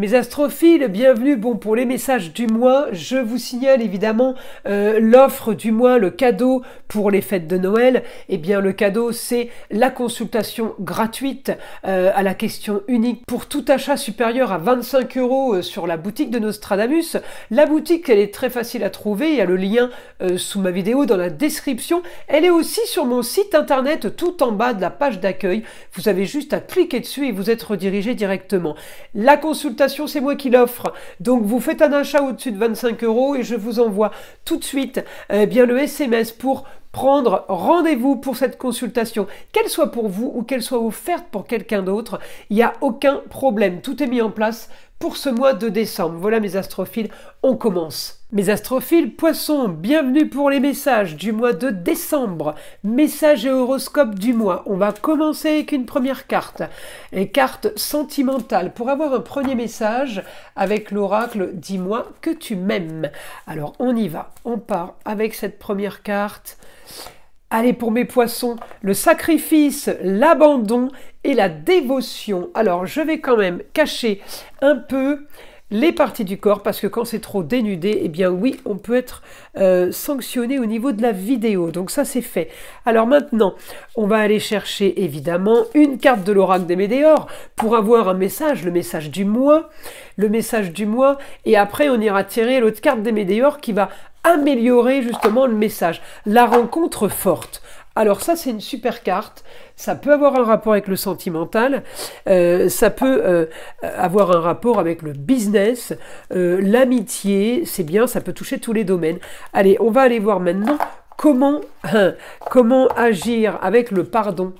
Mes astrophiles, bienvenue. Bon, pour les messages du mois, je vous signale évidemment l'offre du mois, le cadeau pour les fêtes de Noël. Eh bien, le cadeau, c'est la consultation gratuite à la question unique pour tout achat supérieur à 25 € sur la boutique de Nostradamus. La boutique, elle est très facile à trouver. Il y a le lien sous ma vidéo dans la description. Elle est aussi sur mon site internet tout en bas de la page d'accueil. Vous avez juste à cliquer dessus et vous êtes redirigé directement. La consultation, c'est moi qui l'offre. Donc, vous faites un achat au-dessus de 25 € et je vous envoie tout de suite bien le SMS pour prendre rendez-vous pour cette consultation. Qu'elle soit pour vous ou qu'elle soit offerte pour quelqu'un d'autre, il n'y a aucun problème. Tout est mis en place pour ce mois de décembre. Voilà mes astrophiles, on commence. Mes astrophiles poissons, bienvenue pour les messages du mois de décembre. Message et horoscope du mois. On va commencer avec une première carte. Une carte sentimentale. Pour avoir un premier message avec l'oracle, dis-moi que tu m'aimes. Alors on y va. On part avec cette première carte. Allez, pour mes poissons, le sacrifice, l'abandon et la dévotion. Alors, je vais quand même cacher un peu les parties du corps, parce que quand c'est trop dénudé, eh bien oui, on peut être sanctionné au niveau de la vidéo. Donc ça, c'est fait. Alors maintenant, on va aller chercher évidemment une carte de l'oracle des Météores pour avoir un message, le message du mois. Le message du mois. Et après, on ira tirer l'autre carte des Météores qui va améliorer justement le message. La rencontre forte. Alors ça, c'est une super carte. Ça peut avoir un rapport avec le sentimental. Ça peut avoir un rapport avec le business, l'amitié. C'est bien, ça peut toucher tous les domaines. Allez, on va aller voir maintenant comment agir avec le pardon.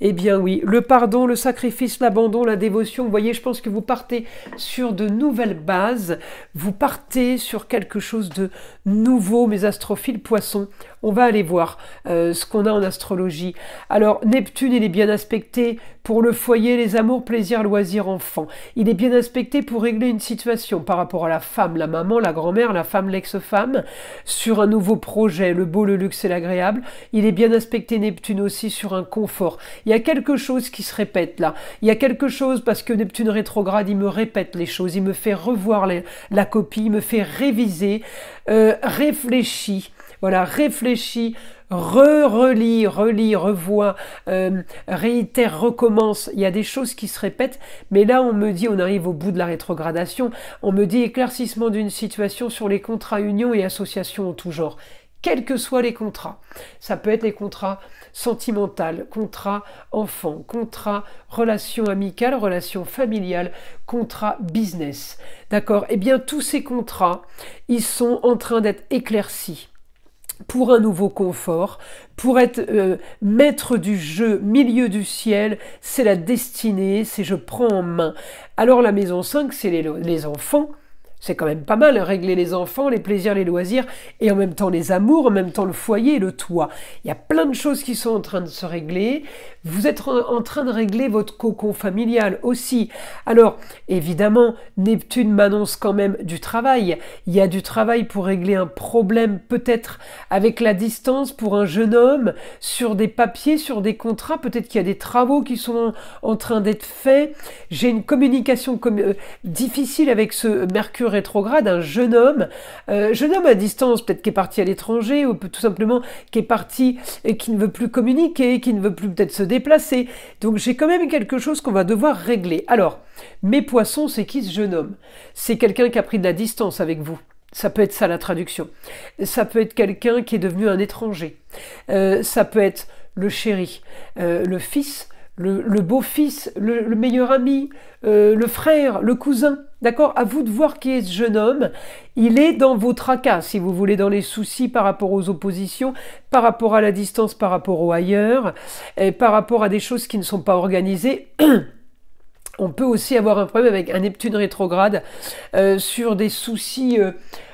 Eh bien oui, le pardon, le sacrifice, l'abandon, la dévotion, vous voyez, je pense que vous partez sur de nouvelles bases, vous partez sur quelque chose de nouveau, mes astrophiles poissons. On va aller voir ce qu'on a en astrologie. Alors, Neptune, il est bien aspecté pour le foyer, les amours, plaisirs, loisirs, enfants. Il est bien aspecté pour régler une situation par rapport à la femme, la maman, la grand-mère, la femme, l'ex-femme, sur un nouveau projet, le beau, le luxe et l'agréable. Il est bien aspecté, Neptune, aussi sur un confort. Il y a quelque chose qui se répète là. Il y a quelque chose, parce que Neptune rétrograde, il me répète les choses, il me fait revoir la copie, il me fait réviser, réfléchis. Voilà, réfléchis, relis, revois, réitère, recommence. Il y a des choses qui se répètent, mais là, on me dit, on arrive au bout de la rétrogradation, on me dit éclaircissement d'une situation sur les contrats unions et associations en tout genre. Quels que soient les contrats. Ça peut être les contrats sentimentaux, contrats enfants, contrats relations amicales, relations familiales, contrats business. D'accord? Eh bien, tous ces contrats, ils sont en train d'être éclaircis pour un nouveau confort, pour être maître du jeu, milieu du ciel, c'est la destinée, c'est je prends en main. Alors la maison 5, c'est les enfants. C'est quand même pas mal, régler les enfants, les plaisirs, les loisirs, et en même temps les amours, en même temps le foyer et le toit. Il y a plein de choses qui sont en train de se régler. Vous êtes en train de régler votre cocon familial aussi. Alors, évidemment, Neptune m'annonce quand même du travail. Il y a du travail pour régler un problème, peut-être avec la distance pour un jeune homme, sur des papiers, sur des contrats. Peut-être qu'il y a des travaux qui sont en train d'être faits. J'ai une communication difficile avec ce Mercure rétrograde, un jeune homme à distance, peut-être qui est parti à l'étranger, ou tout simplement qui est parti et qui ne veut plus communiquer, qui ne veut plus peut-être se déplacer. Donc j'ai quand même quelque chose qu'on va devoir régler. Alors, mes poissons, c'est qui ce jeune homme? C'est quelqu'un qui a pris de la distance avec vous. Ça peut être ça la traduction. Ça peut être quelqu'un qui est devenu un étranger. Ça peut être le chéri, le fils, le beau-fils, le meilleur ami, le frère, le cousin. D'accord? À vous de voir qui est ce jeune homme. Il est dans vos tracas, si vous voulez, dans les soucis par rapport aux oppositions, par rapport à la distance, par rapport au ailleurs, et par rapport à des choses qui ne sont pas organisées. On peut aussi avoir un problème avec un Neptune rétrograde sur des soucis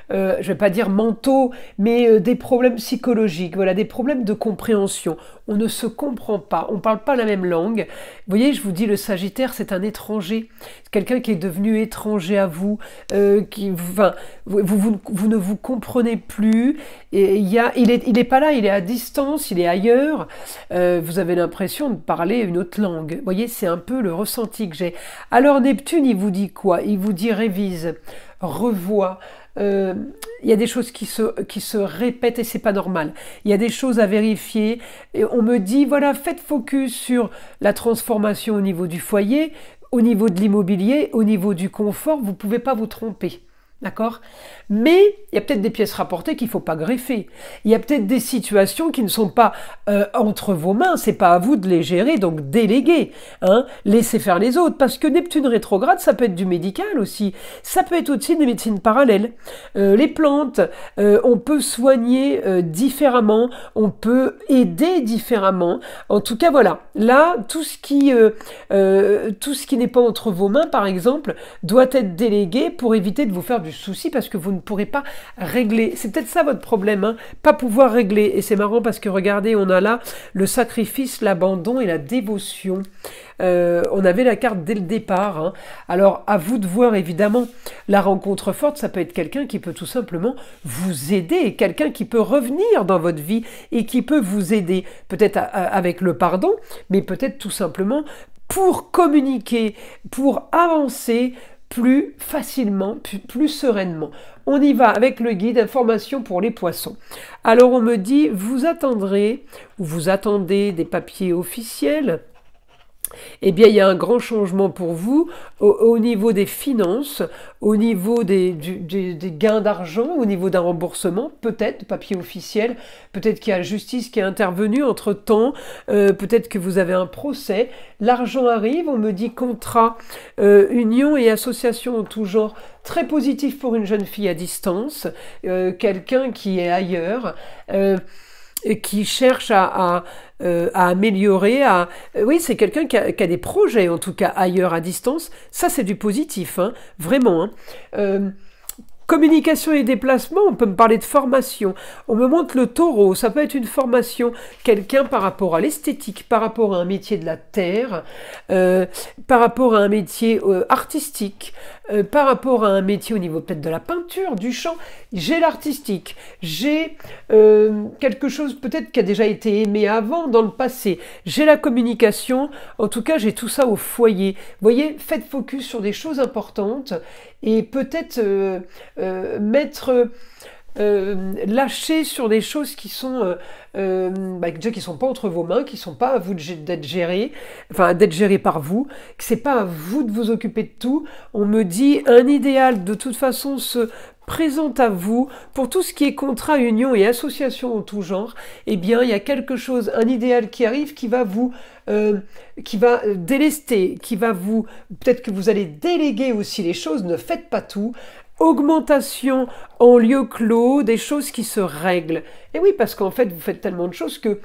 je vais pas dire mentaux, mais des problèmes psychologiques, voilà, des problèmes de compréhension. On ne se comprend pas, on parle pas la même langue. Vous voyez, je vous dis, le Sagittaire, c'est un étranger, quelqu'un qui est devenu étranger à vous, enfin, vous ne vous comprenez plus. Et il est pas là, il est à distance, il est ailleurs. Vous avez l'impression de parler une autre langue. Vous voyez, c'est un peu le ressenti que j'ai. Alors Neptune, il vous dit quoi? Il vous dit révise, revois. Il y a des choses qui se répètent et c'est pas normal. Il y a des choses à vérifier. Et on me dit, voilà, faites focus sur la transformation au niveau du foyer, au niveau de l'immobilier, au niveau du confort. Vous pouvez pas vous tromper. D'accord? Mais il y a peut-être des pièces rapportées qu'il ne faut pas greffer. Il y a peut-être des situations qui ne sont pas entre vos mains. C'est pas à vous de les gérer, donc déléguez. Hein? Laissez faire les autres. Parce que Neptune rétrograde, ça peut être du médical aussi. Ça peut être aussi des médecines parallèles. Les plantes, on peut soigner différemment. On peut aider différemment. En tout cas, voilà. Là, tout ce qui n'est pas entre vos mains, par exemple, doit être délégué pour éviter de vous faire du souci parce que vous ne pourrez pas régler. C'est peut-être ça votre problème, hein, pas pouvoir régler. Et c'est marrant parce que regardez, on a là le sacrifice, l'abandon et la dévotion. On avait la carte dès le départ. Hein. Alors, à vous de voir, évidemment, la rencontre forte, ça peut être quelqu'un qui peut tout simplement vous aider, quelqu'un qui peut revenir dans votre vie et qui peut vous aider, peut-être avec le pardon, mais peut-être tout simplement pour communiquer, pour avancer, plus facilement, plus sereinement. On y va avec le guide information pour les poissons. Alors on me dit, vous attendrez ou vous attendez des papiers officiels. Eh bien, il y a un grand changement pour vous au niveau des finances, au niveau des gains d'argent, au niveau d'un remboursement, peut-être, papier officiel, peut-être qu'il y a la justice qui est intervenue entre-temps, peut-être que vous avez un procès, l'argent arrive, on me dit contrat, union et association en tout genre, très positif pour une jeune fille à distance, quelqu'un qui est ailleurs, qui cherche à améliorer, oui, c'est quelqu'un qui a des projets, en tout cas ailleurs à distance, ça c'est du positif, hein, vraiment. Hein. Communication et déplacement, on peut me parler de formation. On me montre le taureau, ça peut être une formation, quelqu'un par rapport à l'esthétique, par rapport à un métier de la terre, par rapport à un métier artistique, par rapport à un métier au niveau peut-être de la peinture, du chant. J'ai l'artistique, j'ai quelque chose peut-être qui a déjà été aimé avant, dans le passé. J'ai la communication, en tout cas j'ai tout ça au foyer. Vous voyez, faites focus sur des choses importantes et peut-être lâcher sur des choses qui sont déjà qui sont pas entre vos mains, qui sont pas à vous d'être gérées, enfin d'être gérées par vous, que c'est pas à vous de vous occuper de tout. On me dit un idéal de toute façon se présente à vous pour tout ce qui est contrat, union et association en tout genre. Eh bien, il y a quelque chose, un idéal qui arrive qui va vous qui va délester, qui va vous, peut-être que vous allez déléguer aussi les choses, ne faites pas tout. Augmentation en lieu clos, des choses qui se règlent. Et oui, parce qu'en fait, vous faites tellement de choses que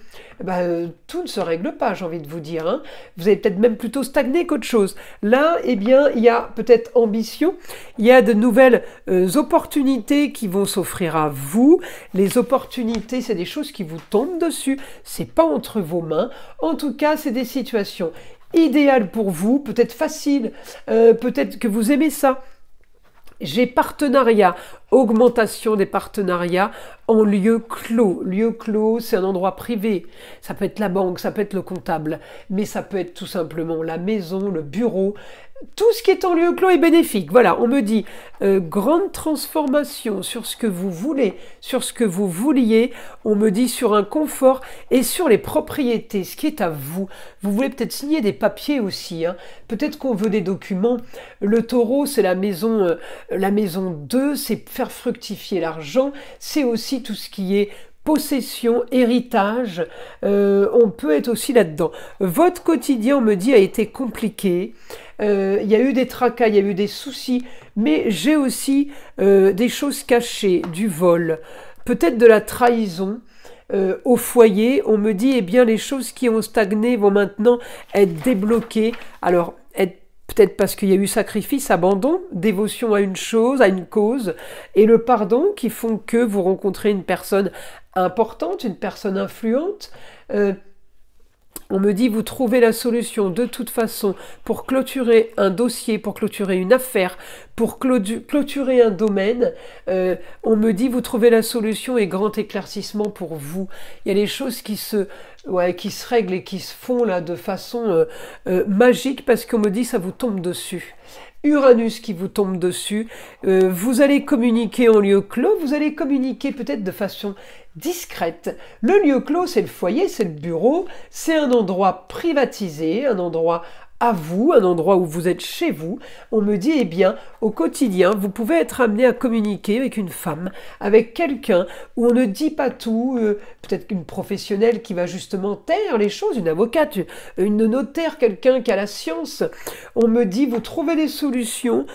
tout ne se règle pas, j'ai envie de vous dire. Hein. Vous allez peut-être même plutôt stagner qu'autre chose. Là, eh bien, il y a peut-être ambition, il y a de nouvelles opportunités qui vont s'offrir à vous. Les opportunités, c'est des choses qui vous tombent dessus. C'est pas entre vos mains. En tout cas, c'est des situations idéales pour vous, peut-être faciles, peut-être que vous aimez ça. J'ai partenariat, augmentation des partenariats en lieu clos. Lieu clos, c'est un endroit privé. Ça peut être la banque, ça peut être le comptable, mais ça peut être tout simplement la maison, le bureau. Tout ce qui est en lieu clos est bénéfique. Voilà, on me dit grande transformation sur ce que vous voulez, sur ce que vous vouliez. On me dit sur un confort et sur les propriétés, ce qui est à vous. Vous voulez peut-être signer des papiers aussi. Hein. Peut-être qu'on veut des documents. Le taureau, c'est la maison 2, c'est faire fructifier l'argent. C'est aussi tout ce qui est possession, héritage, on peut être aussi là-dedans. Votre quotidien, on me dit, a été compliqué. Il y a eu des tracas, il y a eu des soucis, mais j'ai aussi des choses cachées, du vol, peut-être de la trahison. Au foyer, on me dit, eh bien, les choses qui ont stagné vont maintenant être débloquées. Alors, être peut-être parce qu'il y a eu sacrifice, abandon, dévotion à une chose, à une cause, et le pardon qui font que vous rencontrez une personne importante, une personne influente. On me dit, vous trouvez la solution de toute façon pour clôturer un dossier, pour clôturer une affaire, pour clôturer un domaine. On me dit, vous trouvez la solution et grand éclaircissement pour vous. Il y a des choses qui se règlent et qui se font là de façon magique parce qu'on me dit, ça vous tombe dessus. Uranus qui vous tombe dessus, vous allez communiquer en lieu clos, vous allez communiquer peut-être de façon discrète. Le lieu clos, c'est le foyer, c'est le bureau, c'est un endroit privatisé, un endroit à vous, un endroit où vous êtes chez vous. On me dit, eh bien, au quotidien, vous pouvez être amené à communiquer avec une femme, avec quelqu'un où on ne dit pas tout, peut-être une professionnelle qui va justement taire les choses, une avocate, une notaire, quelqu'un qui a la science. On me dit, vous trouvez des solutions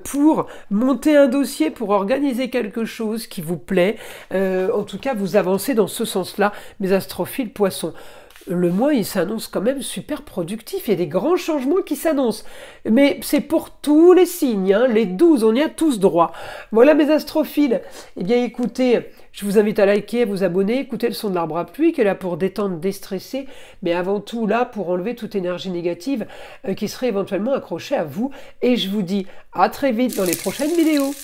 pour monter un dossier, pour organiser quelque chose qui vous plaît. En tout cas, vous avancez dans ce sens-là, mes astrophiles poissons. Le mois, il s'annonce quand même super productif. Il y a des grands changements qui s'annoncent. Mais c'est pour tous les signes, hein, les 12, on y a tous droit. Voilà mes astrophiles. Eh bien écoutez, je vous invite à liker, à vous abonner, écoutez le son de l'arbre à pluie qui est là pour détendre, déstresser, mais avant tout là pour enlever toute énergie négative qui serait éventuellement accrochée à vous. Et je vous dis à très vite dans les prochaines vidéos.